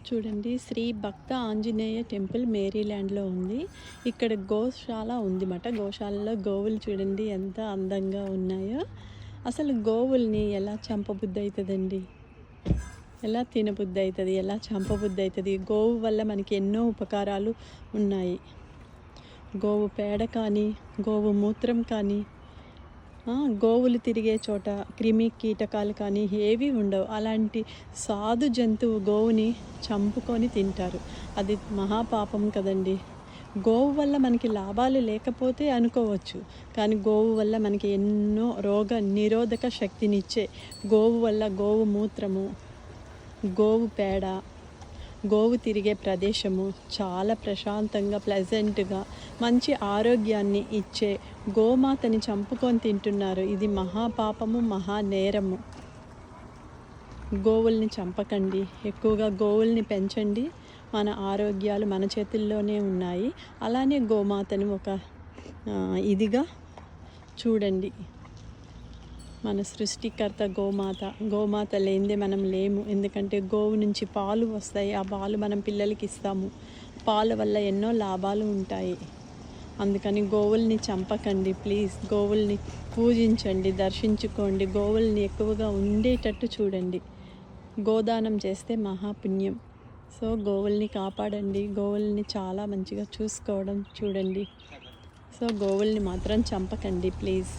చూడండి, శ్రీ భక్త ఆంజనేయ టెంపుల్ మేరీల్యాండ్లో ఉంది. ఇక్కడ గోశాల ఉందిమాట. గోశాలలో గోవులు చూడండి ఎంత అందంగా ఉన్నాయో. అసలు గోవుల్ని ఎలా చంపబుద్ధి అవుతుందండి, ఎలా తినబుద్ధి అవుతుంది, ఎలా చంపబుద్ధి అవుతుంది. గోవు వల్ల మనకి ఎన్నో ఉపకారాలు ఉన్నాయి. గోవు పేడ కానీ, గోవు మూత్రం కానీ, గోవులు తిరిగే చోట క్రిమి కీటకాలు కానీ ఏవి ఉండవు. అలాంటి సాధు జంతువు గోవుని చంపుకొని తింటారు. అది మహాపాపం కదండి. గోవు వల్ల మనకి లాభాలు లేకపోతే అనుకోవచ్చు, కానీ గోవు వల్ల మనకి ఎన్నో రోగ నిరోధక శక్తినిచ్చే గోవు వల్ల గోవు మూత్రము, గోవు పేడ, గోవు తిరిగే ప్రదేశము చాలా ప్రశాంతంగా ప్లెజెంట్గా మంచి ఆరోగ్యాన్ని ఇచ్చే గోమాతని చంపుకొని తింటున్నారు. ఇది మహాపాపము, మహానేరము. గోవుల్ని చంపకండి, ఎక్కువగా గోవుల్ని పెంచండి. మన ఆరోగ్యాలు మన చేతుల్లోనే ఉన్నాయి. అలానే గోమాతను ఒక ఇదిగా చూడండి. మన సృష్టికర్త గోమాత లేనిదే మనం లేము. ఎందుకంటే గోవు నుంచి పాలు వస్తాయి, ఆ పాలు మనం పిల్లలకి ఇస్తాము. పాల వల్ల ఎన్నో లాభాలు ఉంటాయి. అందుకని గోవుల్ని చంపకండి ప్లీజ్. గోవుల్ని పూజించండి, దర్శించుకోండి. గోవుల్ని ఎక్కువగా ఉండేటట్టు చూడండి. గోదానం చేస్తే మహాపుణ్యం. సో గోవుల్ని కాపాడండి. గోవుల్ని చాలా మంచిగా చూసుకోవడం చూడండి. సో గోవుల్ని మాత్రం చంపకండి ప్లీజ్.